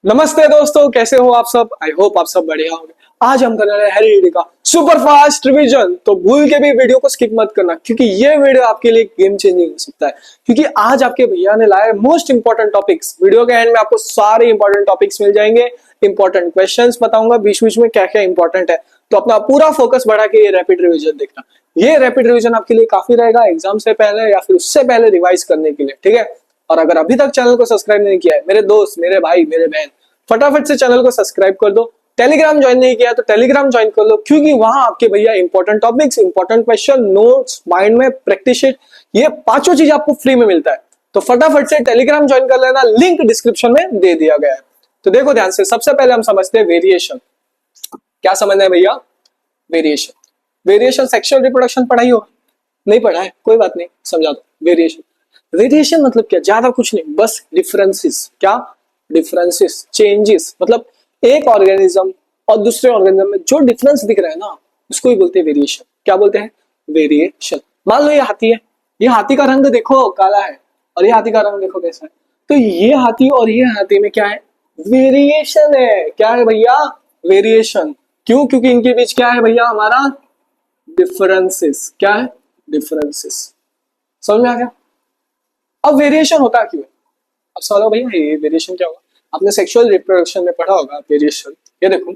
नमस्ते दोस्तों, कैसे हो आप सब। आई होप आप सब बढ़िया होंगे। आज हम करने वाले हैं हेरिडिटी का सुपर फास्ट रिवीजन। तो भूल के भी वीडियो को स्किप मत करना, क्योंकि ये वीडियो आपके लिए गेम चेंजिंग हो सकता है। क्योंकि आज आपके भैया ने लाया मोस्ट इंपॉर्टेंट टॉपिक्स। वीडियो के एंड में आपको सारे इंपॉर्टेंट टॉपिक्स मिल जाएंगे, इंपॉर्टेंट क्वेश्चंस बताऊंगा बीच बीच में क्या क्या इंपॉर्टेंट है। तो अपना पूरा फोकस बढ़ा के ये रैपिड रिवीजन देखना। ये रैपिड रिवीजन आपके लिए काफी रहेगा एग्जाम से पहले या फिर उससे पहले रिवाइज करने के लिए, ठीक है। और अगर अभी तक चैनल को सब्सक्राइब नहीं किया है, मेरे दोस्त, मेरे भाई, मेरे बहन, फटाफट से चैनल को सब्सक्राइब कर दो। टेलीग्राम ज्वाइन नहीं किया तो टेलीग्राम ज्वाइन कर लो, क्योंकि वहां आपके भैया important topics, important question, notes, mind में प्रैक्टिस शीट, ये पांचों चीज आपको फ्री में मिलता है। तो फटाफट से टेलीग्राम ज्वाइन कर लेना, लिंक डिस्क्रिप्शन में दे दिया गया है। तो देखो ध्यान से, सबसे पहले हम समझते हैं वेरिएशन। क्या समझना है भैया? वेरिएशन। वेरिएशन सेक्सुअल रिप्रोडक्शन पढ़ाई हो? नहीं पढ़ा है, कोई बात नहीं, समझा दो। वेरिएशन, वेरिएशन मतलब क्या? ज्यादा कुछ नहीं, बस डिफरेंसेस। क्या? Differences, changes. मतलब एक ऑर्गेनिज्म और दूसरे ऑर्गेनिज्म में जो डिफरेंस दिख रहा है ना, उसको ही बोलते हैं वेरिएशन। क्या बोलते हैं? वेरिएशन। मान लो ये हाथी है, ये हाथी का रंग देखो काला है, और ये हाथी का रंग देखो कैसा है। तो ये हाथी और ये हाथी में क्या है? वेरिएशन है। क्या है भैया? वेरिएशन। क्यों? क्योंकि इनके बीच क्या है भैया? हमारा डिफरेंसेस। क्या है? डिफरेंसेस। समझ में आ गया? अब वेरिएशन होता क्यों है? अब सवाल हो भैया ये वेरिएशन क्या होगा? आपने सेक्सुअल रिप्रोडक्शन में पढ़ा होगा वेरिएशन। ये देखो,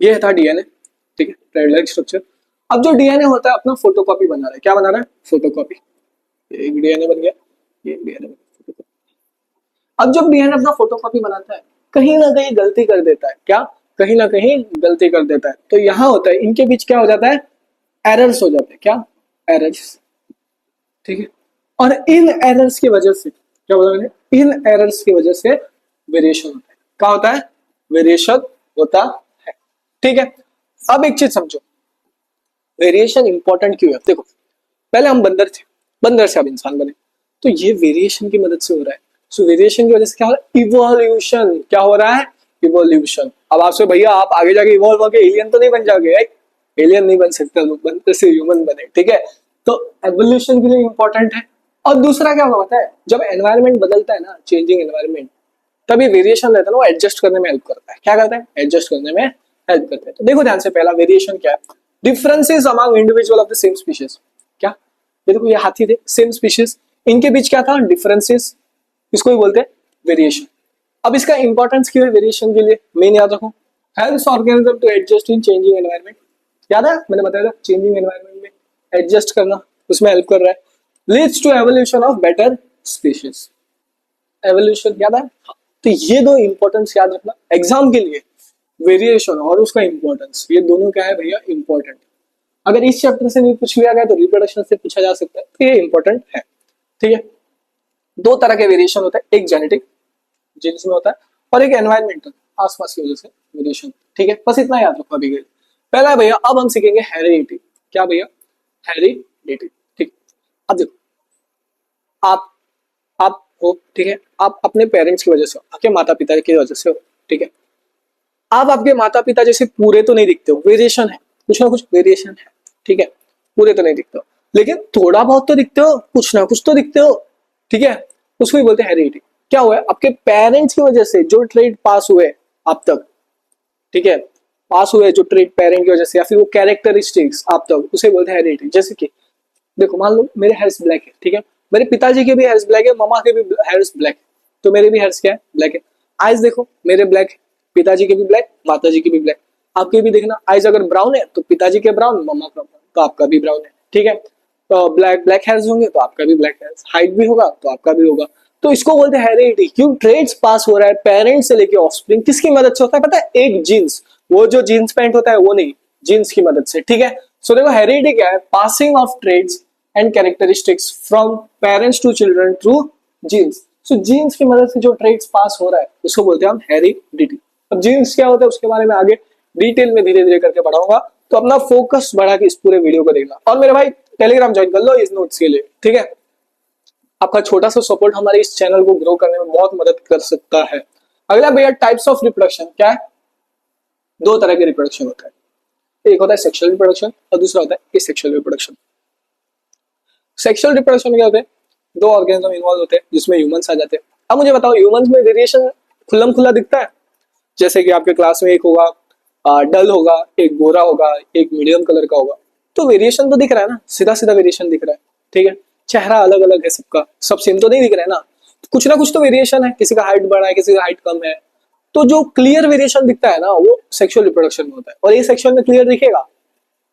ये था डीएनए, ठीक है, पेप्टाइड स्ट्रक्चर। अब जो डीएनए होता है अपना फोटोकॉपी बना रहा है। क्या बना रहा है? फोटोकॉपी। एक डीएनए बन गया, ये डीएनए बन गया। अब जब डीएनए अपना फोटोकॉपी बनाता है, कहीं ना कहीं गलती कर देता है। क्या? कहीं ना कहीं गलती कर देता है। तो यहां होता है, इनके बीच क्या हो जाता है? एरर्स हो जाते हैं। क्या? एरर्स, ठीक है। और इन एरर्स की वजह से क्या बोला मैंने? इन एरर्स की वजह से वेरिएशन होता है। क्या होता है? वेरिएशन होता है, ठीक है। अब एक चीज समझो, वेरिएशन इंपॉर्टेंट क्यों है? देखो, पहले हम बंदर थे, बंदर से अब इंसान बने, तो ये वेरिएशन की मदद से हो रहा है। सो वेरिएशन की वजह से क्या हो रहा है? इवोल्यूशन। क्या हो रहा है? इवोल्यूशन। अब आपसे भैया आप आगे जाके इवॉल्व होकर एलियन तो नहीं बन जाओगे? एलियन नहीं बन सकते लोग, बनते से ह्यूमन बने, ठीक है। तो एवोल्यूशन के लिए इंपॉर्टेंट है। और दूसरा क्या होता है, जब एनवायरमेंट बदलता है ना, चेंजिंग एनवायरमेंट, तभी वेरिएशन रहता है ना, वो एडजस्ट करने में हेल्प करता है। क्या करता है? एडजस्ट करने में हेल्प करता है। तो देखो ध्यान से, पहला वेरिएशन क्या है? Differences among individual of the same species. क्या? ये देखो, ये हाथी थे, सेम स्पीशीज, इनके बीच क्या था? डिफरेंसेस। इसको ही बोलते हैं वेरिएशन। अब इसका इंपॉर्टेंस क्यों है वेरिएशन के लिए? मेन याद रखो, helps organism to adjust in changing environment. याद है मैंने बताया था, चेंजिंग एनवायरनमेंट में एडजस्ट करना, उसमें हेल्प कर रहा है। Leads to evolution of better species. Evolution याद है? हाँ। तो ये दो इंपॉर्टेंस याद रखना एग्जाम के लिए, वेरिएशन और उसका इंपॉर्टेंस, ये दोनों क्या है भैया? इंपॉर्टेंट। अगर इस चैप्टर से नहीं पूछ लिया गया तो रिप्रोडक्शन से पूछा जा सकता है, तो ये इंपॉर्टेंट है, ठीक है। दो तरह के वेरिएशन होता है, एक जेनेटिक जीन्स में होता है, और एक एनवायरमेंटल आसपास की वजह से वेरिएशन, ठीक है। बस इतना याद रखो अभी के लिए। पहला भैया, अब हम सीखेंगे हेरिडिटी। क्या भैया? हेरिडिटी, ठीक। अब देखो, आप आप हो, ठीक है, आप अपने पेरेंट्स की वजह से हो, आपके माता पिता की वजह से हो, ठीक है। आप आपके माता पिता जैसे पूरे तो नहीं दिखते हो, वेरिएशन है, कुछ ना कुछ वेरिएशन है, ठीक है। पूरे तो नहीं दिखते हो, लेकिन थोड़ा बहुत तो दिखते हो, कुछ ना कुछ तो दिखते हो, ठीक है। उसको ही बोलते हैं हेरिडिटी। क्या हुआ है? आपके पेरेंट्स की वजह से जो ट्रेड पास हुए आप तक, ठीक है, पास हुए जो ट्रेड पेरेंट की वजह से, या फिर वो कैरेक्टरिस्टिक्स आप तक, उसे बोलते हैं हेरिडिटी। जैसे कि देखो, मान लो मेरे हेयर्स ब्लैक है, ठीक है, मेरे पिताजी के भी हेयर्स ब्लैक है, मम्मा के भी हेयर्स ब्लैक है, तो मेरे भी हेयर्स क्या है? ब्लैक है। आइज देखो, मेरे ब्लैक है, पिताजी के भी ब्लैक, माता जी के भी ब्लैक। आपके भी देखना, आइज अगर ब्राउन है तो पिताजी के ब्राउन, मम्मा का ब्राउन, तो आपका भी ब्राउन है, ठीक है। तो ब्लैक ब्लैक हेयर्स होंगे तो आपका भी ब्लैक हेयर्स, हाइट भी होगा तो आपका भी होगा। तो इसको बोलते हैं हेरिडिटी। क्यों? ट्रेड्स पास हो रहा है पेरेंट्स से लेके ऑफस्प्रिंग, किसकी मदद से होता है पता है? एक जीन्स, वो जो जीन्स पैंट होता है वो नहीं, जीन्स की मदद से, ठीक है। सो देखो, हेरिडिटी क्या है? Passing of traits and characteristics from parents to children through genes. So genes की मदद से जो ट्रेड्स पास हो रहा है उसको बोलते हैं हम हेरिडिटी। अब जीन्स क्या होता है उसके बारे में आगे डिटेल में धीरे धीरे करके पढ़ाऊंगा, तो अपना फोकस बढ़ा के इस पूरे वीडियो को देखना। और मेरे भाई टेलीग्राम ज्वाइन कर लो इस नोट्स के लिए, ठीक है। आपका छोटा सा सपोर्ट हमारे इस चैनल को ग्रो करने में बहुत मदद कर सकता है। अगला भैया, टाइप्स ऑफ रिप्रोडक्शन क्या है? दो तरह के रिप्रोडक्शन होता है, एक होता है सेक्सुअल रिप्रोडक्शन और दूसरा होता है एसेक्सुअल रिप्रोडक्शन। सेक्सुअल रिप्रोडक्शन क्या होते हैं? दो ऑर्गेनिज्म इन्वॉल्व होते हैं जिसमें ह्यूमंस आ जाते हैं। अब मुझे बताओ, ह्यूमंस में वेरिएशन खुल्लम खुल्ला दिखता है। जैसे कि आपके क्लास में एक होगा डल होगा, एक गोरा होगा, एक मीडियम कलर का होगा, तो वेरिएशन तो दिख रहा है ना, सीधा सीधा वेरिएशन दिख रहा है। ठीक है, चेहरा अलग अलग है सबका, सब सेम तो नहीं दिख रहा है ना कुछ तो वेरिएशन है, किसी का हाइट बड़ा है, किसी का हाइट कम है। तो जो क्लियर वेरिएशन दिखता है ना वो सेक्सुअल रिप्रोडक्शन में होता है, और ये सेक्सुअल में क्लियर दिखेगा,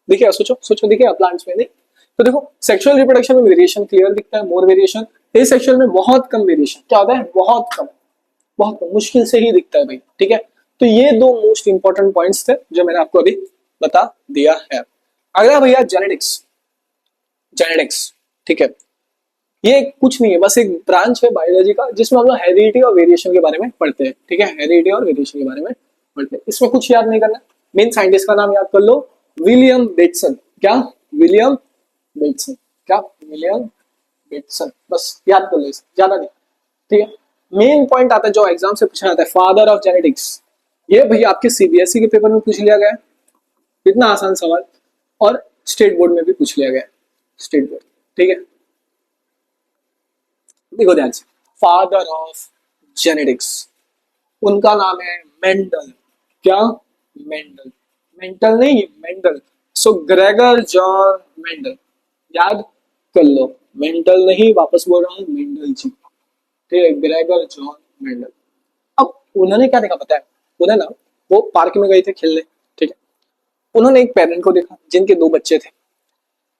दिखेगा, सोचो सोचो, दिखेगा प्लांट्स में नहीं। तो देखो सेक्सुअल रिप्रोडक्शन में वेरिएशन क्लियर दिखता है, मोर वेरिएशन। ये सेक्सुअल में बहुत कम वेरिएशन, क्या होता है, बहुत कम, बहुत कम, मुश्किल से ही दिखता है भाई। ठीक है, तो ये दो मोस्ट इंपॉर्टेंट पॉइंट्स थे जो मैंने आपको अभी बता दिया है। अगला भैया जेनेटिक्स। जेनेटिक्स, ठीक है, ये कुछ नहीं है, बस एक ब्रांच है बायोलॉजी का जिसमें हम लोग हेरिडिटी और वेरिएशन के बारे में पढ़ते हैं। ठीक है, हेरिडिटी और वेरिएशन के बारे में पढ़ते हैं, इसमें कुछ याद नहीं करना। मेन साइंटिस्ट का नाम याद कर लो, विलियम बेटसन। क्या, विलियम बेटसन, क्या, विलियम बेटसन, बस याद कर लो इसे, ज्यादा नहीं। ठीक है, मेन पॉइंट आता है जो एग्जाम से पूछा जाता है, फादर ऑफ जेनेटिक्स। ये भैया आपके सीबीएसई के पेपर में पूछ लिया गया है, इतना आसान सवाल, और स्टेट बोर्ड में भी पूछ लिया गया है, स्टेट बोर्ड। ठीक है, देखो ध्यान से, फादर ऑफ जेनेटिक्स, उनका नाम है मेंडल। क्या, मेंडल, मेंटल नहीं, मेंडल। सो ग्रेगर जॉन मेंडल, याद कर लो, मेंटल नहीं, वापस बोल रहा हूँ, मेंडल जी। ठीक है, ग्रेगर जॉन मेंडल। अब उन्होंने क्या देखा पता है, उन्हें ना, वो पार्क में गए थे खेलने। ठीक है, उन्होंने एक पेरेंट को देखा जिनके दो बच्चे थे।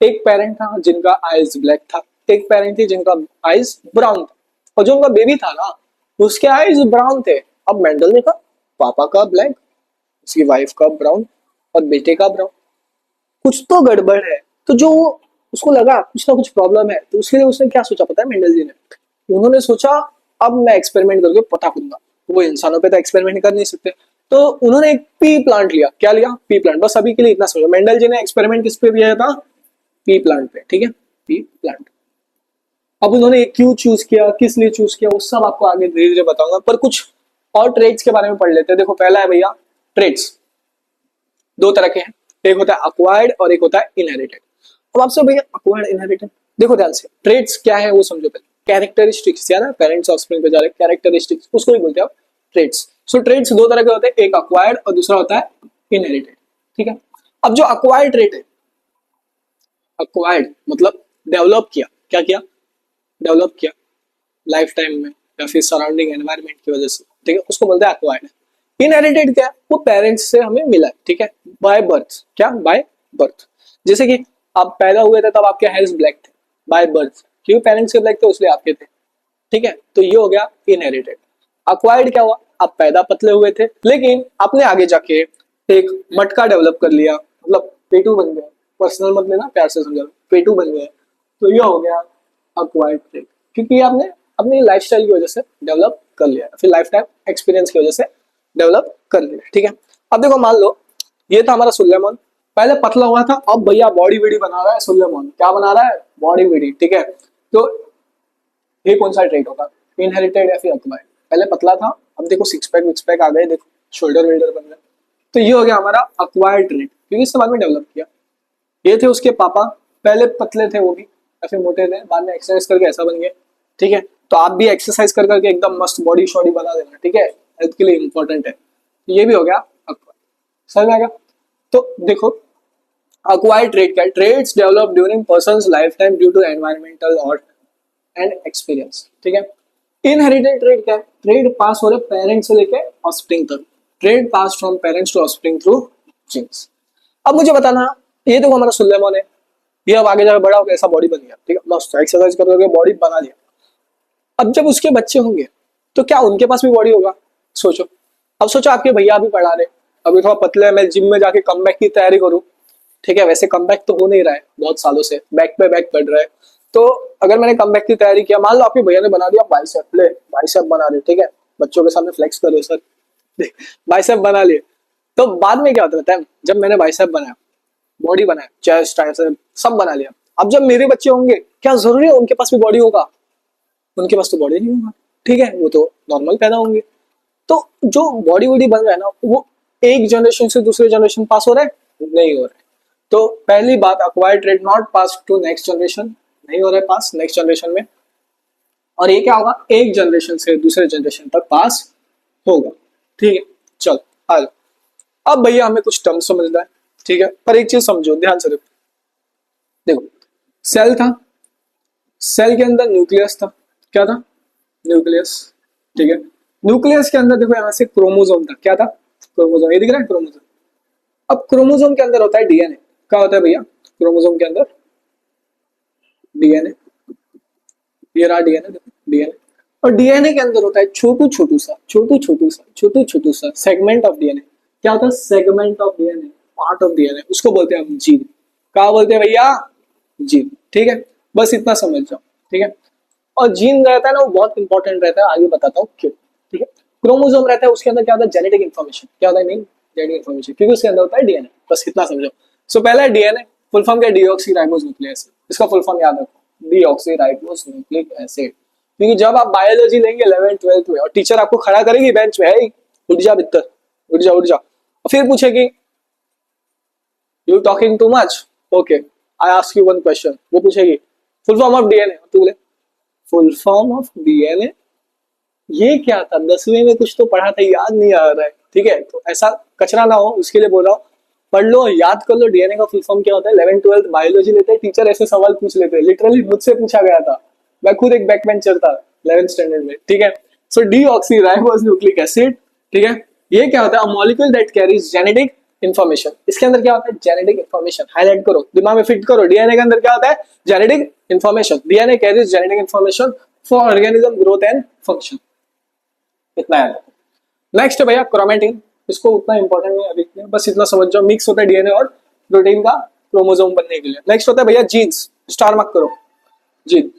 एक पेरेंट था जिनका आइज ब्लैक था, एक पेरेंट थी जिनका आइज ब्राउन था, और जो उनका बेबी था ना उसके आइज ब्राउन थे। अब मेंडल ने कहा पापा का ब्लैक, उसकी वाइफ का ब्राउन और बेटे का ब्राउन, कुछ तो गड़बड़ है। तो जो उसको लगा कुछ ना कुछ प्रॉब्लम है, तो उसके लिए उसने क्या सोचा पता है मेंडल जी ने, उन्होंने सोचा अब मैं एक्सपेरिमेंट करके पता करूंगा। वो इंसानों पे तो एक्सपेरिमेंट कर नहीं सकते, तो उन्होंने एक पी प्लांट लिया। क्या लिया, पी प्लांट। बस अभी के लिए इतना समझो, मेंडल जी ने एक्सपेरिमेंट किस पे किया था, पी प्लांट पे। ठीक है, पी प्लांट। अब उन्होंने क्यों चूज किया, किस लिए चूज किया, वो सब आपको आगे धीरे धीरे बताऊंगा, पर कुछ और ट्रेड्स के बारे में पढ़ लेते हैं। देखो पहला है भैया ट्रेड्स, दो तरह के हैं, एक होता है अक्वायर्ड और एक होता है इनहेरिटेड। अब आपसे भैया अक्वायर्ड इनहेरिटेड, देखो ध्यान से, ट्रेड्स क्या है वो समझो पहले। कैरेक्टरिस्टिक्स, याद है, पेरेंट्स ऑफस्प्रिंग पे जा रहे, कैरेक्टरिस्टिक्स उसको ही बोलते हैं ट्रेड्स। सो ट्रेड्स दो तरह के होते हैं, एक अक्वायर्ड और दूसरा होता है इनहेरिटेड। ठीक है, अब जो अक्वायर्ड ट्रेड है, अक्वायर्ड मतलब डेवलप किया, क्या किया, डेवलप किया लाइफ टाइम में या फिर सराउंडिंग एनवायरनमेंट की वजह से। ठीक है, उसको बोलते हैं अक्वायर्ड। इनहेरिटेड क्या है, वो पेरेंट्स से हमें मिला है। ठीक है, बाय बर्थ, क्या, बाय बर्थ। जैसे कि आप पैदा हुए थे तब आपके हेयर्स ब्लैक थे बाय बर्थ, क्योंकि पेरेंट्स के ब्लैक थे इसलिए आपके थे। ठीक है, तो ये हो गया इनहेरिटेड। अक्वायर्ड क्या हुआ, आप पैदा पतले हुए थे लेकिन आपने आगे जाके एक मटका डेवलप कर लिया, मतलब पेटू बन गया, पर्सनल मत लेना, प्यार से समझा, पेटू बन गया, तो ये हो गया अक्वायर्ड ट्रेट, क्योंकि आपने अपनी लाइफस्टाइल की वजह से डेवलप कर लिया, फिर लाइफ टाइम एक्सपीरियंस की वजह से डेवलप कर लिया। ठीक है, अब देखो मान लो ये था हमारा सुलेमान, पहले पतला हुआ था, अब भैया बॉडी वीडी बना रहा है सुलेमान। क्या बना रहा है, बॉडी वीडी। ठीक है, तो ये कौन सा ट्रेट होगा, इनहेरिटेड या फिर अक्वायर्ड। पहले पतला था, अब देखो सिक्स पैक विक्स पैक आ गए, देखो शोल्डर वेल्डर बन गए, तो ये हो गया हमारा अक्वायर्ड ट्रेट, क्योंकि इसके बाद में डेवलप किया। ये थे उसके पापा, पहले पतले थे वो भी या फिर मोटे थे, बाद में एक्सरसाइज करके ऐसा बन गए। ठीक है, तो आप भी एक्सरसाइज कर करके एकदम मस्त बॉडी शॉडी बना देना। ठीक है, हेल्थ के लिए इंपॉर्टेंट है। ये भी हो गया अक्वायर्ड, समझ में आ गया। तो देखो अक्वायर्ड ट्रेट क्या है, traits develop during person's life time due to environmental और एंड एक्सपीरियंस। ठीक है, इनहेरिटेड ट्रेट क्या है, ट्रेट पास हो रहे पेरेंट्स से लेके ऑफस्प्रिंग तक, trait pass from parents to offspring through genes. अब मुझे बताना, ये देखो हमारा सुलेमान है, ये अब आगे जाकर बड़ा होकर ऐसा बॉडी बन गया। ठीक है, मस्त एक्सरसाइज कर करके बॉडी बना लिया। अब जब उसके बच्चे होंगे तो क्या उनके पास भी बॉडी होगा, सोचो। अब सोचो आपके भैया भी पढ़ा रहे, अभी थोड़ा पतले है, मैं जिम में जाके कमबैक की तैयारी करूं। ठीक है, वैसे कमबैक तो हो नहीं रहा है बहुत सालों से, बैक पे बैक पड़ रहा है। तो अगर मैंने कमबैक की तैयारी किया, मान लो आपके भैया ने बना दिया बाइसेप, ले बाइसेप बना रहे, ठीक है, बच्चों के सामने फ्लेक्स कर रहे सर, बाइसेप बना लिए। तो बाद में क्या होता है, जब मैंने बाइसेप बनाया, बॉडी बनाया, चेस्ट ट्राइसेप सब बना लिया, अब जब मेरे बच्चे होंगे क्या जरूरी है उनके पास भी बॉडी होगा, उनके पास तो बॉडी नहीं होगा। ठीक है, वो तो नॉर्मल पैदा होंगे। तो जो बॉडी वॉडी बन रहा है ना, वो एक जनरेशन से दूसरे जनरेशन पास हो रहा है, नहीं हो रहा है। तो पहली बात, acquired trait not pass to next generation, नहीं हो रहा है पास नेक्स्ट जनरेशन में। और ये क्या होगा, एक जनरेशन से दूसरे जनरेशन तक पास होगा। ठीक है, चल आ जाओ। अब भैया हमें कुछ टर्म समझना है, ठीक है, पर एक चीज समझो ध्यान से देखो। देखो, सेल था, सेल के अंदर न्यूक्लियस था, क्या था? न्यूक्लियस। ठीक है, न्यूक्लियस के अंदर देखो यहाँ से क्रोमोसोम था, क्या था? क्रोमोसोम, ये दिख रहा है क्रोमोसोम। अब क्रोमोसोम के अंदर होता है डीएनए, क्या होता है भैया क्रोमोसोम के अंदर? डीएनए। ये रहा डीएनए, देखो डीएनए। और डीएनए के अंदर होता है छोटू छोटू सा सेगमेंट ऑफ डीएनए। क्या होता है? Segment of DNA, part of DNA, उसको बोलते हैं हम जीन। क्या बोलते हैं भैया? जीन। ठीक है, बस इतना समझ जाओ। ठीक है, और जीन रहता है ना, वो बहुत इंपॉर्टेंट रहता है, आगे बताता हूँ क्यों। ठीक है, क्रोमोसोम रहता है, उसके अंदर क्या होता है? Genetic information. क्या होता है? मीन जेनेटिक इन्फॉर्मेशन, क्योंकि उसके अंदर होता है डीएनए। बस इतना समझो। सो पहला है डीएनए, फुल फॉर्म क्या? Deoxy ribose nucleic acid. इसका फुल फॉर्म याद रखो, डीऑक्सी राइबोस न्यूक्लिक एसिड। क्योंकि जब आप बायोलॉजी लेंगे 11th 12th में, और टीचर आपको खड़ा करेगी बेंच में, है उठ जा बित्तर, उठ जा उठ जा, और फिर पूछेगी you talking too much, okay I ask you one question, वो पूछेगी फुल फॉर्म ऑफ डीएनए, तू बोले फुल फॉर्म ऑफ डीएनए, ये क्या था? 10वीं में कुछ तो पढ़ा था, याद नहीं आ रहा है। ठीक है, तो ऐसा कचरा ना हो, उसके लिए बोल रहा हूँ, पढ़ लो, याद कर लो डीएनए का फुल फॉर्म क्या होता है। 11th 12th बायोलॉजी लेते हैं, टीचर ऐसे सवाल पूछ लेते हैं, लिटरली मुझसे पूछा गया था, मैं खुद एक बैक बेंचर था 11th स्टैंडर्ड में। ठीक है, सो डीऑक्सी राइबोस न्यूक्लिक एसिड। ठीक है, ये क्या होता है? Molecule that carries genetic information. इसके अंदर क्या होता है? Genetic information. हाईलाइट करो, दिमाग में फिट करो, डीएनए के अंदर क्या होता है? Genetic information. DNA carries genetic information for organism growth and function. इतना है। नेक्स्ट है भैया क्रोमेटिन, इसको उतना इंपॉर्टेंट नहीं अभी, बस इतना समझ जाओ, मिक्स होता है डीएनए और प्रोटीन का क्रोमोसोम बनने के लिए। नेक्स्ट होता है भैया जीन्स, स्टार मार्क करो, जीन।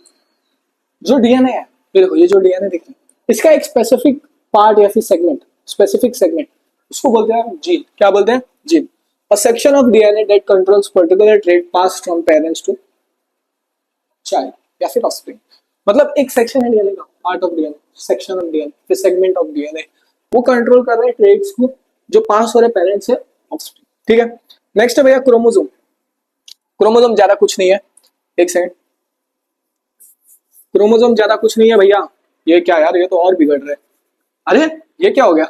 जो डीएनए है, ये देखो, ये जो डीएनए दिख रहा है, इसका एक स्पेसिफिक पार्ट या फिर सेगमेंट, स्पेसिफिक सेगमेंट, उसको बोलते हैं जीन। क्या बोलते हैं? Gene. A section of DNA that controls particular trait pass from parents to child या फिर ऑफस्प्रिंग। मतलब एक सेक्शन है डीएनए का, part of DNA, section of DNA, फिर सेगमेंट ऑफ डीएनए, वो कंट्रोल कर रहे हैं ट्रेट्स को जो पास हो रहे पेरेंट्स से ऑफस्प्रिंग। ठीक है, नेक्स्ट है भैया क्रोमोसोम। क्रोमोसोम ज्यादा कुछ नहीं है, एक सेकंड, क्रोमोसोम ज्यादा कुछ नहीं है भैया। ये क्या यार, ये तो और बिगड़ रहे हैं। अरे ये क्या हो गया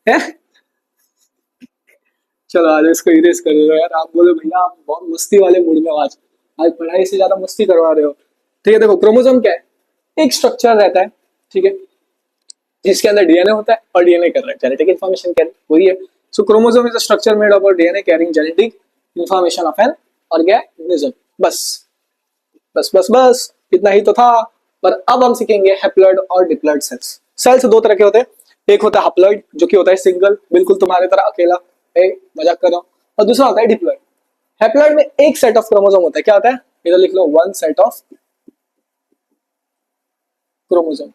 है? चलो आज इसको इरेज कर दो यार। आप बोले भैया आप बहुत मस्ती वाले मूड में हो आज, आज पढ़ाई से ज्यादा मस्ती करवा रहे हो। ठीक है, देखो क्रोमोसोम क्या है? एक स्ट्रक्चर रहता है, ठीक है, जिसके अंदर डीएनए होता है और डीएनए कर रहा है जेनेटिक इन्फॉर्मेशन कैरी, वही है। So chromosome is a structure made of DNA carrying genetic information of an organism. बस बस बस बस इतना ही तो था। पर अब हम सीखेंगे हैप्लॉइड और डिप्लॉइड सेल्स। सेल्स दो तरह के होते हैं, एक होता है हैप्लॉइड जो कि होता है सिंगल, बिल्कुल तुम्हारे तरह अकेला, ए मजाक कर रहा हूँ, और दूसरा होता है डिप्लॉइड। हैप्लॉइड में एक सेट ऑफ क्रोमोसोम होता है, क्या होता है? इधर लिख लो, वन सेट ऑफ क्रोमोसोम।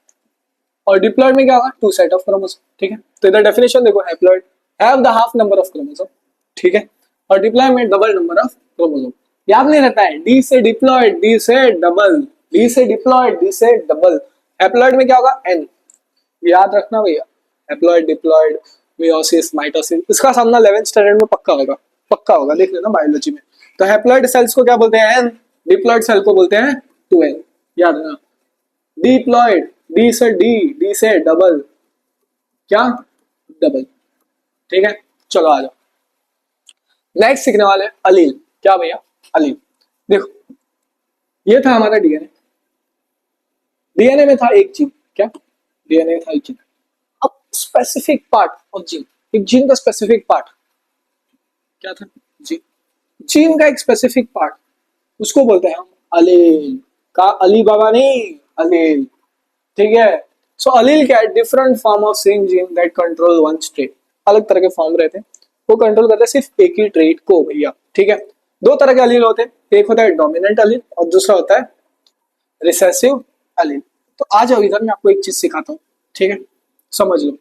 और डिप्लॉइड में क्या होगा? Two set of chromosome. ठीक है, तो इधर डेफिनेशन देखो, haploid have the half number of chromosome, ठीक है, और डिप्लॉइड में डबल नंबर ऑफ क्रोमोसोम। याद नहीं रहता है, डी से डिप्लॉइड, डी से डबल, डी से डिप्लॉइड, डी से डबल। हैप्लॉइड में क्या होगा? एन, याद रखना भैया, हैप्लॉइड, डिप्लॉइड, मियोसिस, माइटोसिस, इसका सामना 11th स्टैंडर्ड में पक्का होगा, पक्का होगा, देख लेना बायोलॉजी में। तो हैप्लॉइड सेल्स को क्या बोलते हैं? एन। डिप्लॉइड सेल को बोलते हैं 2n, याद रखना। डिप्लॉइड, डी से डी, डी से डबल, क्या? डबल। ठीक है, चलो आ जाओ, नेक्स्ट सीखने वाले अलील। क्या भैया? अलील। देखो, ये था हमारा डीएनए, डीएनए में था एक जीन, क्या? डीएनए में था एक जीन। अब स्पेसिफिक पार्ट ऑफ जीन, एक जीन का स्पेसिफिक पार्ट क्या था? जीन। जीन का एक स्पेसिफिक पार्ट, उसको बोलते हैं हम अलील। का अली बाबा नहीं, अलील। ठीक है, सो अलील क्या है? Different form of same gene that control one trait. अलग तरह के फॉर्म रहते हैं, वो कंट्रोल करते हैं सिर्फ एक ही ट्रेट को भैया। ठीक है, दो तरह के अलील होते हैं, एक होता है डोमिनेंट अलील और दूसरा होता है रिसेसिव अलील। तो आ जाओ इधर, मैं आपको एक चीज सिखाता हूँ, ठीक है, समझ लो।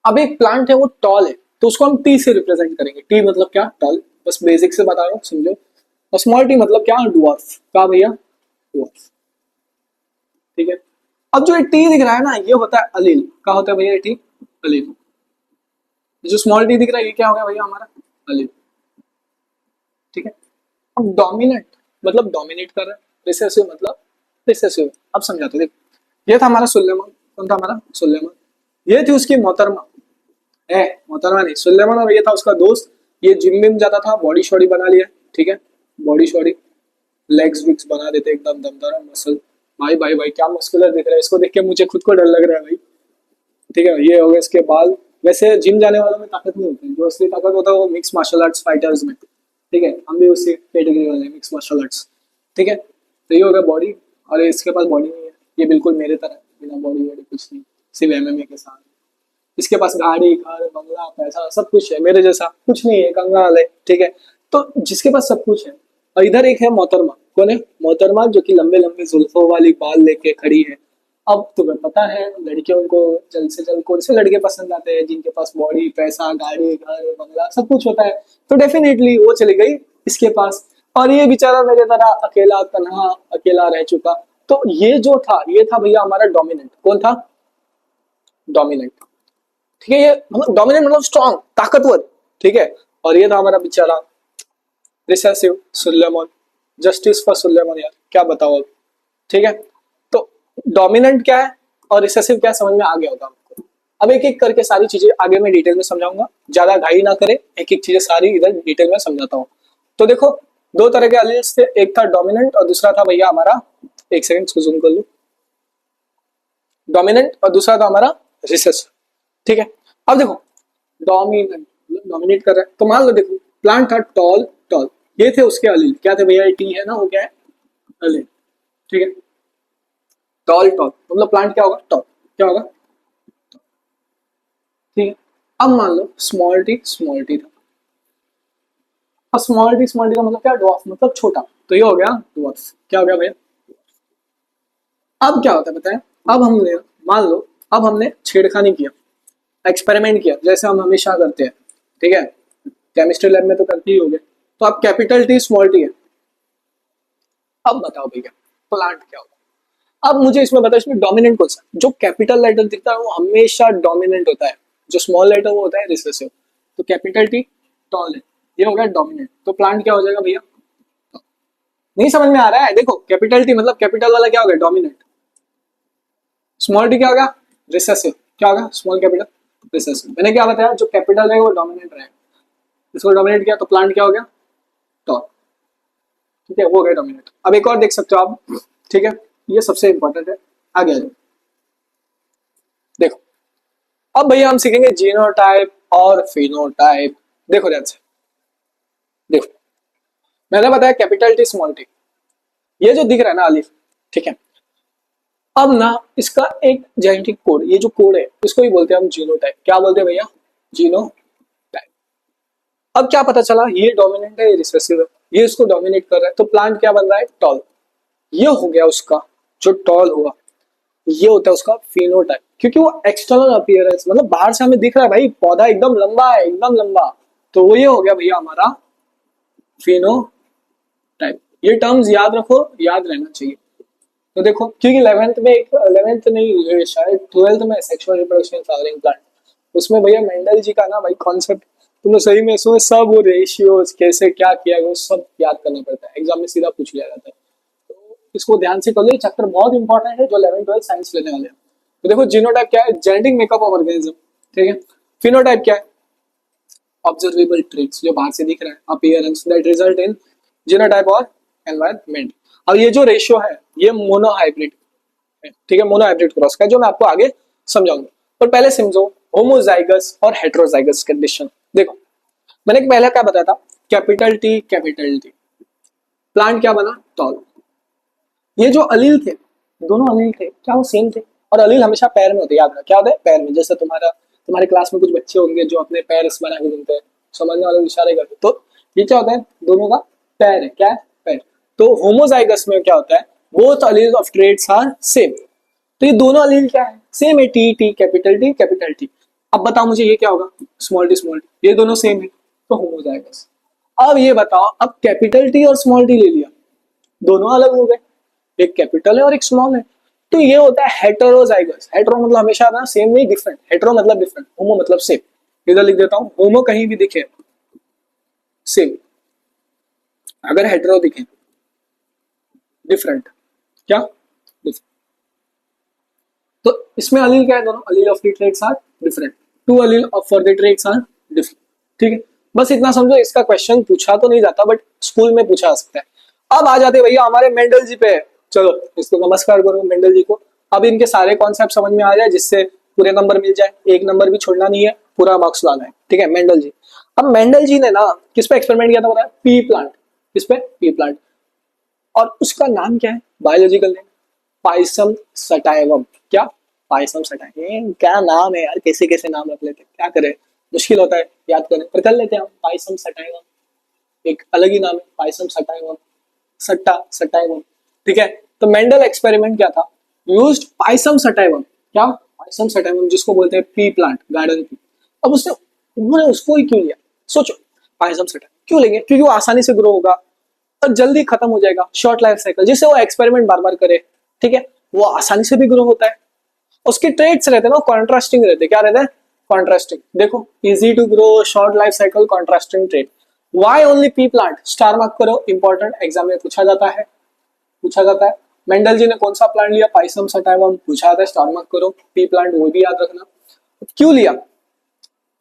अब एक प्लांट है, वो टॉल है, तो उसको हम टी से रिप्रेजेंट करेंगे। टी मतलब क्या? टॉल। बस बेसिक से बता रहा हूँ, समझो। और स्मॉल टी मतलब क्या? डुआर्फ। क्या भैया? डुआर्फ। ठीक है, अब जो ये टी दिख रहा है ना, ये होता है अलील। क्या होता है भैया? टी अलील। जो स्मॉल टी दिख रहा है, ये क्या हो गया भैया? हमारा अलील। ठीक है, अब डोमिनेंट मतलब डोमिनेट कर रहा है, रिसेसिव मतलब रिसेसिव। अब समझाते देख, ये था हमारा सुलेमान। कौन था हमारा? सुलेमान। ये थी उसकी मोहतरमा, है मोहतरमा नहीं, सुलेमान, और ये था उसका दोस्त। ये जिम विम जाता था, बॉडी शॉडी बना लिया, ठीक है, बॉडी शॉडी, लेग्स विग्स बना देते एकदम दमदार मसल। भाई भाई भाई क्या मस्कुलर दिख रहा है, इसको देख के मुझे खुद को डर लग रहा है भाई। ठीक है, ये हो गए इसके बाल। वैसे जिम जाने वालों में ताकत नहीं होती, जो असली ताकत होता है वो मिक्स मार्शल आर्ट्स फाइटर्स में। ठीक है, हम भी उसी कैटेगरी वाले हैं, मिक्स मार्शल आर्ट्स। ठीक है, तो ये हो गया बॉडी। और इसके पास बॉडी नहीं है, ये बिल्कुल मेरे तरह बिना बॉडी वॉडी कुछ नहीं, सिर्फ एमएमए के साथ। इसके पास गाड़ी, घर, बंगला, पैसा सब कुछ है, मेरे जैसा कुछ नहीं है, कंगाल है। ठीक है, तो जिसके पास सब कुछ है। और इधर एक है मोहतरमा, कौन है मोहतरमा, जो कि लंबे लंबे जुल्फों वाली बाल लेके खड़ी है। अब तुम्हें पता है लड़कियों को जल्द से जल्द कौन से लड़के पसंद आते हैं, जिनके पास बॉडी, पैसा, गाड़ी, घर, बंगला सब कुछ होता है। तो डेफिनेटली वो चली गई इसके पास, और ये बेचारा मेरे तरह अकेला तन्हा अकेला रह चुका। तो ये जो था, ये था भैया हमारा डोमिनेंट। कौन था? डोमिनेंट। ठीक है, ये मतलब डोमिनेंट मतलब स्ट्रॉन्ग, ताकतवर। ठीक है, और ये था हमारा बेचारा recessive Suleman. Justice for Suleman यार, क्या बताओ अब। ठीक है, तो डोमिनेंट क्या है और रिसेसिव क्या है समझ में आ गया होगा आपको। अब एक एक करके सारी चीजें आगे मैं डिटेल में समझाऊंगा, ज्यादा घाई ना करे, एक एक चीजें सारी इधर डिटेल में समझाता हूँ। तो देखो, दो तरह के अलील्स थे, एक था डोमिनेंट और दूसरा था भैया हमारा, एक सेकंड इसको जूम कर लो, डोमिनेंट और दूसरा था हमारा रिसेसिव। ठीक है, अब देखो डोमिनेंट डोमिनेट कर रहा है, तो मान लो देखो प्लांट था टॉल टॉल, ये थे उसके अलील, क्या थे भैया, टी है ना, वो क्या है अलील। ठीक है, टॉल टॉल मतलब प्लांट क्या होगा, टॉल, क्या होगा। ठीक है, अब मान लो स्मॉल टी था, और स्मॉल टी का मतलब क्या, ड्वार्फ मतलब छोटा, तो ये हो गया ड्वार्फ। क्या हो गया भैया। अब क्या होता है बताएं, अब हमने मान लो, अब हमने छेड़खानी किया, एक्सपेरिमेंट किया, जैसे हम हमेशा करते हैं। ठीक है, केमिस्ट्री लैब में तो करते ही होंगे। तो अब कैपिटल टी स्मॉल टी है, अब बताओ भैया प्लांट क्या होगा। अब मुझे इसमें बताओ, इसमें डोमिनेंट कौन सा, जो कैपिटल लेटर दिखता है वो हमेशा डोमिनेंट होता है, जो स्मॉल लेटर वो होता है रिसेसिव। तो कैपिटल टी टॉल है, ये हो गया डोमिनेंट। तो प्लांट क्या हो जाएगा भैया, नहीं समझ में आ रहा है, देखो कैपिटल टी मतलब कैपिटल वाला क्या हो गया डोमिनेंट, स्मॉल टी क्या हो गया रिसेसिव, क्या होगा स्मॉल कैपिटल रिसेसिव। मैंने क्या बताया, जो कैपिटल है वो डोमिनेंट रहेगा, इसको डोमिनेट किया तो प्लांट क्या हो गया टॉल। ठीक है, वो हो गया डोमिनेट। अब एक और देख सकते हो आप, ठीक है, ये सबसे इंपॉर्टेंट है, आगे आ जाओ। देखो, अब भैया हम सीखेंगे जीनोटाइप और फिनोटाइप। देखो ध्यान से, देखो मैंने बताया कैपिटल टी स्मॉल टी, ये जो दिख रहा है ना अलिफ, ठीक है, अब ना इसका एक जेनेटिक कोड, ये जो कोड है इसको ही बोलते हैं हम जीनोटाइप। क्या बोलते हैं भैया, जीनोटाइप। अब क्या पता चला, ये डोमिनेंट है, ये रिसेसिव है, ये इसको डोमिनेट कर रहा है, तो प्लांट क्या बन रहा है टॉल। ये हो गया उसका जो टॉल हुआ, ये होता है उसका फिनोटाइप, क्योंकि वो एक्सटर्नल अपीयरेंस मतलब बाहर से हमें दिख रहा है भाई पौधा एकदम लंबा है, एकदम लंबा, तो वो ये हो गया भैया हमारा फिनोटाइप। ये टर्म्स याद रखो, याद रहना चाहिए। तो देखो, क्योंकि 11th में एक 11th नहीं शायद 12th में सेक्सुअल रिप्रोडक्शन फ्लावरिंग प्लांट, उसमें भैया मेंडल जी का ना भाई कॉन्सेप्ट तुम्हें सही में इसमें सब वो रेशियोज कैसे क्या किया गया वो सब याद करना पड़ता है, एग्जाम में सीधा पूछ लिया जाता है। तो इसको ध्यान से कर लो, ये चैप्टर बहुत इंपॉर्टेंट है जो 11th 12th साइंस लेने वाले हैं। तो देखो जीनोटाइप क्या है, जेनेटिक मेकअप ऑफ ऑर्गेनिज्म। ठीक है, फिनोटाइप क्या है, ऑब्जर्वेबल ट्रेट्स जो बाहर से दिख रहा है, appearance that result in genotype और एनवायरमेंट। अब ये जो रेशियो है ये मोनोहाइब्रिड है, ठीक है, मोनोहाइब्रिड क्रॉस का, जो मैं आपको आगे समझाऊंगा। पर पहले समझो होमोजाइगस और हेट्रोजाइगस कंडीशन। देखो मैंने पहले क्या बताया था, capital T capital T, plant क्या बना टॉल। ये जो अलील थे, दोनों अलील थे, क्या वो सेम थे। और अलील हमेशा पैर में होते, याद रख क्या होता है पैर में, जैसे तुम्हारे क्लास में कुछ बच्चे होंगे जो अपने पैर बना के घूमते हैं, समझने वाले इशारे करते, तो ये क्या होता है दोनों का पैर है, क्या है पैर। तो होमोजाइगस में क्या होता है, both allele of traits are same, तो ये दोनों अलील क्या है सेम है, T T capital T capital T. अब बताओ मुझे ये क्या होगा, स्मॉल टी, ये दोनों सेम है तो होमोजाइगस। अब ये बताओ, अब कैपिटल टी और स्मॉल टी ले लिया, दोनों अलग हो गए, एक कैपिटल है और एक स्मॉल है, तो ये होता है हेटेरोजाइगस। हेटेरो मतलब हमेशा ना सेम नहीं डिफरेंट, हेटेरो मतलब डिफरेंट, होमो मतलब सेम। इधर लिख देता हूं, होमो कहीं भी दिखे सेम, अगर हेटेरो दिखे डिफरेंट, क्या डिफरेंट। तो इसमें अलील क्या है, दोनों allele of the traits are different, two allele of for the traits are different. ठीक है, बस इतना समझो। इसका क्वेश्चन पूछा तो नहीं जाता बट स्कूल में पूछा जा सकता है। अब आ जाते भैया हमारे मेंडल जी पे। चलो इसको नमस्कार करो मेंडल जी को। अब इनके सारे कॉन्सेप्ट समझ में आ जाए जिससे पूरे नंबर मिल जाए, एक नंबर भी छोड़ना नहीं है, पूरा मार्क्स लाना है। ठीक है, मेंडल जी। अब मेंडल जी ने ना किस पे एक्सपेरिमेंट किया था बताया, पी प्लांट। किस पे, पी प्लांट। और उसका नाम क्या है बायोलॉजिकल नेम, पाइसम सटाइवम। क्या, पाइसम सटाइवम। क्या नाम है यार, कैसे कैसे नाम रख लेते हैं, क्या करें, मुश्किल होता है याद करें, पर कर लेते हैं हम। पाइसम सटाइवम एक अलग ही नाम है, पाइसम सटाइवम, सट्टा सटाइवम। ठीक है, तो मेंडल एक्सपेरिमेंट क्या था, यूज्ड पाइसम सटाइवम। क्या, पाइसम सटाइवम, जिसको बोलते हैं पी प्लांट, गार्डन पी। अब उसने, उन्होंने उसको ही क्यों लिया, सोचो, पाइसम सटाइवम क्यों लेंगे, क्योंकि वो आसानी से ग्रो होगा और जल्दी खत्म हो जाएगा, शॉर्ट लाइफ साइकिल, जिससे वो एक्सपेरिमेंट बार बार करे। ठीक है, वो आसानी से भी ग्रो होता है। उसके ट्रेड्स रहते हैं ना कॉन्ट्रास्टिंग रहते हैं, क्या रहते हैं, कॉन्ट्रास्टिंग। देखो, easy to grow, short life cycle, contrasting trait. Why only pea plant, star mark करो, इंपॉर्टेंट एग्जाम में पूछा जाता है, पूछा जाता है। मेंडल जी ने कौन सा प्लांट लिया, पाइसम सटाइवम, पूछा जाता है, स्टार मार्क करो। पी प्लांट वो भी याद रखना। क्यों लिया,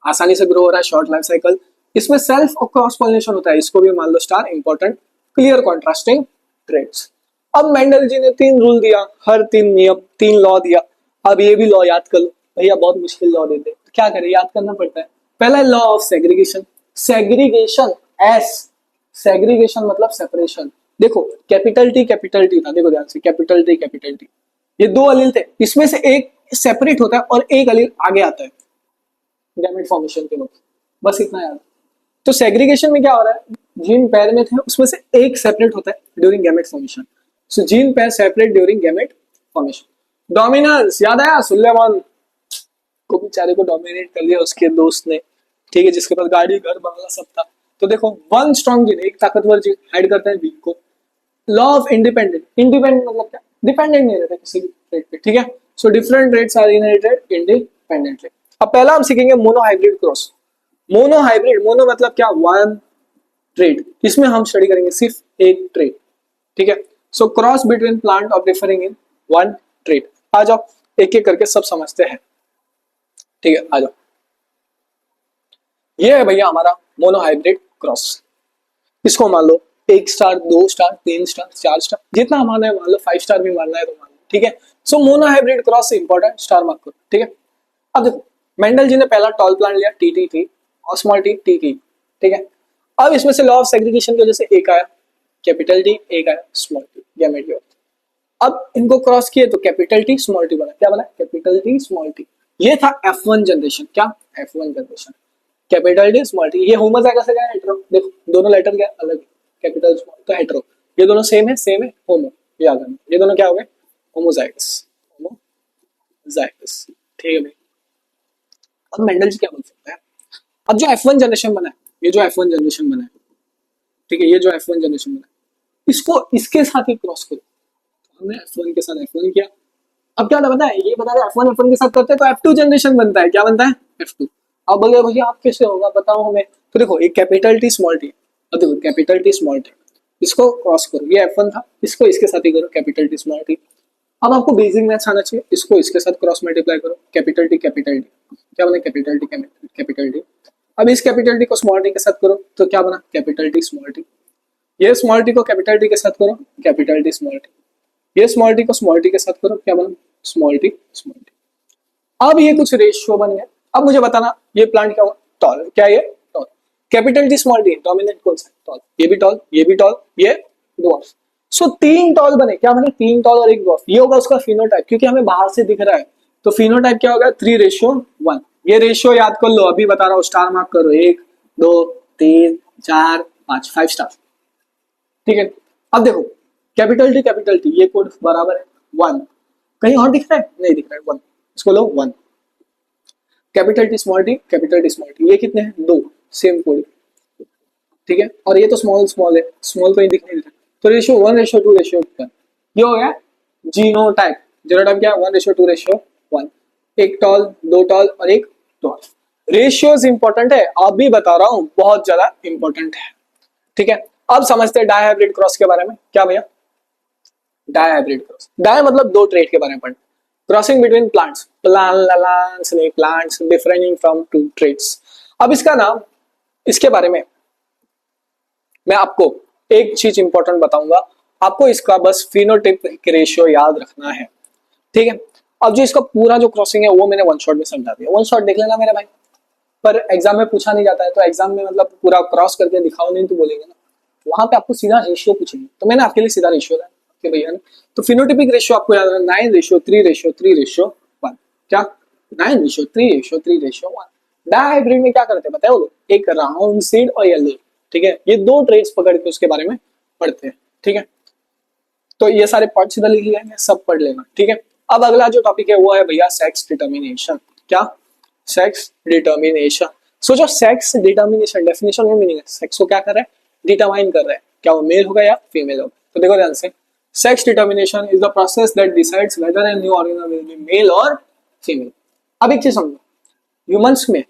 आसानी से ग्रो हो रहा है, शॉर्ट लाइफ साइकिल, इसमें सेल्फ और क्रॉस पॉलिनेशन होता है, इसको भी मान लो star, important, clear contrasting traits. अब मेंडल जी ने 3 रूल दिया, हर 3 नियम, 3 लॉ दिया। अब ये भी लॉ याद कर लो भैया, बहुत मुश्किल लॉ देते हैं, क्या करें, याद करना पड़ता है। पहला law of segregation, segregation S, segregation मतलब सेपरेशन। देखो कैपिटल टी था, देखो ध्यान से, कैपिटल टी, ये 2 अलील थे, इसमें से एक सेपरेट होता है और एक अलील आगे आता है गैमेट फॉर्मेशन के वक्त, बस इतना याद। तो सेग्रीगेशन में क्या हो रहा है, जीन पैर में थे, उसमें से एक सेपरेट होता है ड्यूरिंग गैमेट फॉर्मेशन। सो जीन पैर separate during gamete formation. Dominance याद आया, सुलेमान को बेचारे को डोमिनेट कर लिया उसके दोस्त ने। ठीक है, जिसके पास गाड़ी घर बंगला सब था। तो देखो, वन स्ट्रॉन्ग जीन, एक ताकतवर जीन हाइड करता है वीक को। लॉ ऑफ इंडिपेंडेंट, इंडिपेंडेंट मतलब क्या, डिपेंडेंट नहीं रहता किसी भी ट्रेड पे। ठीक है, so different traits are inherited independently. अब पहला हम सीखेंगे मोनोहाइब्रिड क्रॉस। मोनोहाइब्रिड, मोनो मतलब क्या, वन ट्रेड, इसमें हम स्टडी करेंगे सिर्फ एक ट्रेड। ठीक है, so cross between plant of differing in one trait. आ जाओ एक एक करके सब समझते हैं। ठीक है, आ जाओ। ये है भैया हमारा मोनोहाइब्रिड क्रॉस। इसको मान लो 1 स्टार, 2 स्टार, 3 स्टार, 4 स्टार, जितना मानना है मान लो, 5 स्टार भी मानना है तो मान लो। ठीक है, so monohybrid cross important, star mark करो। ठीक है, अब देखो, मेंडल जी ने पहला टॉल प्लांट लिया, टी और स्मॉल टी, टी। ठीक है, अब इसमें से लॉ ऑफ सेग्रीगेशन की वजह से एक आया कैपिटल टी, एक आया स्मॉल टी, गैमेट की। अब इनको क्रॉस किए तो कैपिटल टी स्मॉल टी बना, क्या बना, कैपिटल टी स्मॉल टी। ये था F1 जनरेशन, क्या, F1 generation, capital T small T. ये होमोजाइगस है क्या, हेटेरो, देखो दोनों लेटर क्या अलग, कैपिटल स्मॉल, तो हेटेरो। ये दोनों सेम है, सेम है, होमो, याद रखना, ये दोनों क्या हो गए, होमोजाइगस, होमोजाइगस। ठीक है भाई। अब मेंडल जी क्या बोल सकता है, अब जो F1 जनरेशन बना है, ये जो F1 जनरेशन बना है, ठीक है, ये जो F1 जनरेशन बना है, इसको इसके साथ ही क्रॉस करो। हमने F1 के साथ F1 किया। अब क्या पता है, ये बता रहे F1 F1 के साथ करते हैं तो F2 जनरेशन बनता है, क्या बनता है, F2। अब बोले भैया आप कैसे होगा, बताओ हमें। तो देखो, एक कैपिटल टी स्मॉल टी, अब देखो कैपिटल टी स्मॉल टी, इसको क्रॉस करो, ये F1 था, इसको इसके साथ ही करो, कैपिटल टी स्मॉल टी। अब आपको बेसिक मैथ्स आना चाहिए, इसको इसके साथ क्रॉस मल्टीप्लाई करो, कैपिटल टी, क्या बना, कैपिटल टी, कैपिटल टी। अब इस कैपिटल टी को स्मॉल टी के साथ करो तो क्या बना, कैपिटल टी स्मॉल टी। ये स्मॉल टी को कैपिटल टी के साथ करो, कैपिटल टी स्मॉल टी। ये स्मॉल टी को स्मॉल टी के साथ करो, क्या बना, स्मॉल टी स्मॉल टी। अब ये कुछ रेशियो बन गया। अब मुझे बताना ये प्लांट क्या हुआ, टॉल, क्या ये tall, capital T small T, dominant कौन सा, टॉल, ये भी टॉल, ये भी टॉल, ये ड्वार्फ। सो 3 टॉल बने, क्या बने, 3 टॉल और 1 ड्वार्फ। ये होगा उसका फिनोटाइप, क्योंकि हमें बाहर से दिख रहा है, तो फिनोटाइप क्या होगा, 3:1। ये रेशियो याद कर लो, अभी बता रहा हूँ, स्टार मार्क करो, 1 2 3 4 5, 5 स्टार। ठीक है, अब देखो कैपिटल टी, ये कोड बराबर है 1, कहीं और दिख रहा है, नहीं दिख रहा है, 1, इसको लो 1। Capital T small T, capital T small T, ये कितने हैं, 2, सेम कोड। ठीक है, और ये तो स्मॉल स्मॉल है, स्मॉल कहीं दिख नहीं रहा, तो रेशियो 1:2:1। ये हो गया जीनोटाइप। जीनोटाइप क्या है, 1:2:1। एक टॉल, 2 टॉल और एक डॉर्फ। रेशियोज इंपॉर्टेंट है, आप भी बता रहा हूं, बहुत ज्यादा इंपॉर्टेंट है। ठीक है, अब समझते हैं डायहाइब्रिड क्रॉस के बारे में। क्या भैया, डायहाइब्रिड क्रॉस, डाय मतलब 2 ट्रेड के बारे में पढ़ना, क्रॉसिंग बिटवीन प्लांट्स, प्लांट्स नहीं, plants different from two traits. अब इसका नाम, इसके बारे में मैं आपको एक चीज इंपॉर्टेंट बताऊंगा, आपको इसका बस फिनोटाइपिक रेशियो याद रखना है, ठीक है। अब जो इसका पूरा जो क्रॉसिंग है वो मैंने वन शॉट में समझा दिया, वन शॉट देख लेना मेरे भाई, पर एग्जाम में पूछा नहीं जाता है, तो एग्जाम में मतलब पूरा क्रॉस करके दिखाओ नहीं तो बोलेंगे ना, वहां पे आपको सीधा रेशियो पूछेंगे, तो मैंने आपके लिए सीधा रेशियो लाया आपके भैया ने। तो फिनोटाइपिक रेशियो आपको याद रखना 9:3:3:1। क्या 9:3:3:1। डायहाइब्रिड में क्या करते हैं पता है वो लोग, एक राउंड सीड और येलो, ठीक है, ये दो ट्रेड्स पकड़ के उसके बारे में पढ़ते हैं, ठीक है। तो ये सारे पार्ट सीधा लिख लिया, सब पढ़ लेना, ठीक है। अब अगला जो टॉपिक है वो है भैया सेक्स डिटर्मिनेशन। क्या? Sex determination. सो जो सेक्स डिटर्मिनेशन डेफिनेशन में मीनिंग है, सेक्स को क्या कर रहा है, डिटरमाइन कर रहा है, क्या वो मेल होगा या फीमेल होगा। तो देखो ध्यान से, sex determination is the process that decides whether a new organism will be male और फीमेल। अब एक चीज समझो, ह्यूमंस में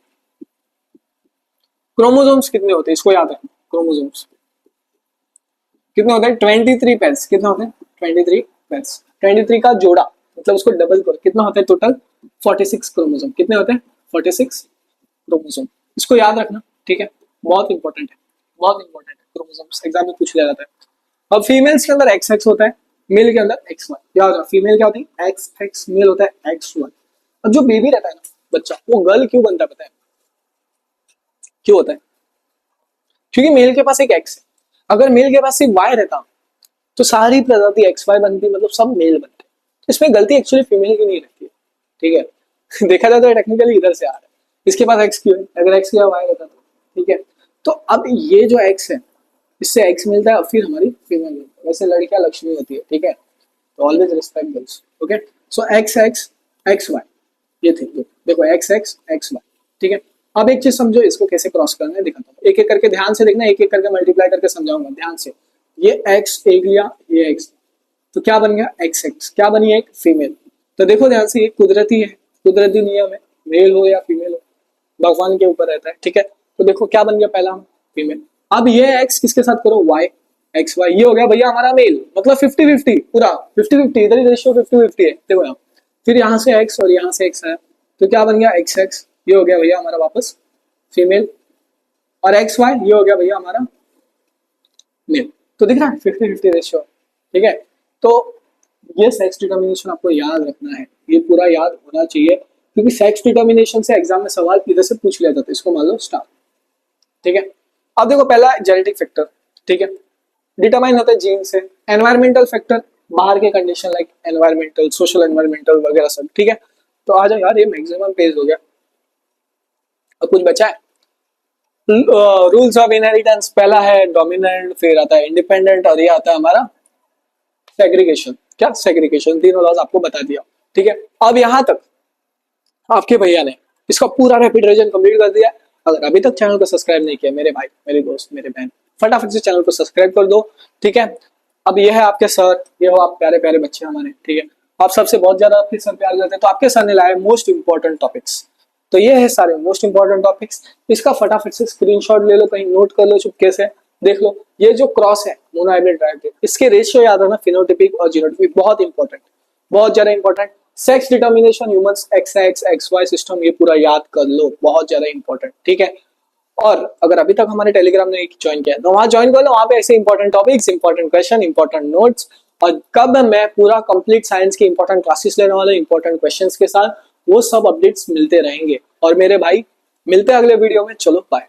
क्रोमोसोम्स कितने होते हैं, इसको याद रखना, क्रोमोसोम्स कितने होते हैं, 23 पेयर्स। कितने होते हैं? 23 पेयर्स। 23 का जोड़ा मतलब उसको डबल करो, कितना होता है टोटल? 46 क्रोमोसोम। कितने होते हैं? 46 क्रोमोसोम। इसको याद रखना, ठीक है, बहुत इंपॉर्टेंट है, बहुत इंपॉर्टेंट है, क्रोमोसोम्स एग्जाम में पूछ लिया जाता है। अब फीमेल्स के अंदर XX होता है, मेल के अंदर XY। याद रखना, फीमेल क्या होती है XX, मेल होता है XY। अब जो बेबी रहता है ना, बच्चा, वो गर्ल क्यों बनता है पता है? क्यों होता है? क्योंकि मेल के पास एक X है, अगर मेल के पास सिर्फ Y रहता तो सारी प्रजाति XY बनती, मतलब सब मेल बनते। इसमें गलती एक्चुअली फीमेल की नहीं रहती है, ठीक है। देखा जाए तो टेक्निकली इधर से आ रहा है, इसके पास X क्यों है, अगर X या Y रहता तो, ठीक है। तो अब ये जो X है, इससे X मिलता है, फिर हमारी फीमेल मिलती है। वैसे लड़कियां लक्ष्मी होती है, ठीक है, तो ऑलवेज रिस्पेक्ट गर्ल्स, ओके। सो XX XY, ये थे देखो XX XY, ठीक है। अब एक चीज समझो, इसको कैसे क्रॉस करना है दिखाता हूँ, एक एक करके ध्यान से देखना, एक एक करके मल्टीप्लाई करके समझाऊंगा ध्यान से। ये X एक लिया, ये X, तो क्या बन गया XX, क्या बनी एक फीमेल। तो देखो ध्यान से, ये कुदरती है, कुदरती नियम है, मेल हो या फीमेल हो भगवान के ऊपर रहता है, ठीक है। तो देखो क्या बन गया, पहला फीमेल। अब ये X किसके साथ करो, Y XY, ये हो गया भैया हमारा मेल, मतलब 50-50 पूरा 50-50, इधर ही रेशियो 50-50 है, देखो यहाँ। फिर यहाँ से X और यहाँ से X है, तो क्या बन गया XX, ये हो गया भैया हमारा वापस फीमेल, और XY ये हो गया भैया हमारा मेल। तो दिख रहा है 50-50 रेशियो, ठीक है। तो ये सेक्स डिटर्मिनेशन आपको याद रखना है, ये पूरा याद होना चाहिए, क्योंकि सेक्स डिटर्मिनेशन से एग्जाम में सवाल इधर से पूछ लिया जाता है। इसको मान लो स्टार, ठीक है। अब देखो, पहला जेनेटिक फैक्टर, ठीक है, डिटरमाइन होता है जीन से। एनवायरमेंटल फैक्टर, बाहर के condition like environmental, social environmental वगैरह सब, ठीक है। तो आ जाओ यार, ये मैक्सिमम पेज हो गया, अब कुछ बचा है। रूल्स ऑफ इनहेरिटेंस, पहला है डोमिनेंट, फिर आता है इंडिपेंडेंट, और ये आता है हमारा सेग्रीगेशन। क्या? सेग्रीगेशन। तीनों लॉज आपको बता दिया, ठीक है। अब यहां तक आपके भैया ने इसका पूरा रैपिड रिवीजन कंप्लीट कर दिया। अगर अभी तक चैनल को सब्सक्राइब नहीं किया मेरे भाई, मेरे दोस्त, मेरे बहन, फटाफट से चैनल को सब्सक्राइब कर दो, ठीक है। अब ये है आपके सर, ये हो आप प्यारे प्यारे बच्चे हमारे, ठीक है। आप सबसे बहुत ज्यादा आपके सर प्यार करते हैं, तो आपके सर ने लाए मोस्ट इंपॉर्टेंट टॉपिक्स। तो ये है सारे मोस्ट इंपॉर्टेंट टॉपिक्स, इसका फटाफट से स्क्रीनशॉट ले लो, कहीं नोट कर लो चुपके से, देख लो। ये जो क्रॉस है मोनोहाइब्रिड ड्राइव, इसके रेशियो याद रखना, फिनोटाइपिक और जीनोटाइपिक, बहुत इंपॉर्टेंट, बहुत ज्यादा important. Sex determination, humans XX XY system, ये पूरा याद कर लो, बहुत ज्यादा इंपॉर्टेंट, ठीक है। और अगर अभी तक हमारे टेलीग्राम ने ज्वाइन किया है तो वहां ज्वाइन कर लो, वहां पे ऐसे important topics, important question, important notes, और कब मैं पूरा कंप्लीट साइंस की इंपॉर्टेंट क्लासेस लेने वाला हूं इंपॉर्टेंट क्वेश्चंस के साथ, वो सब अपडेट्स मिलते रहेंगे। और मेरे भाई मिलते हैं अगले वीडियो में, चलो बाय।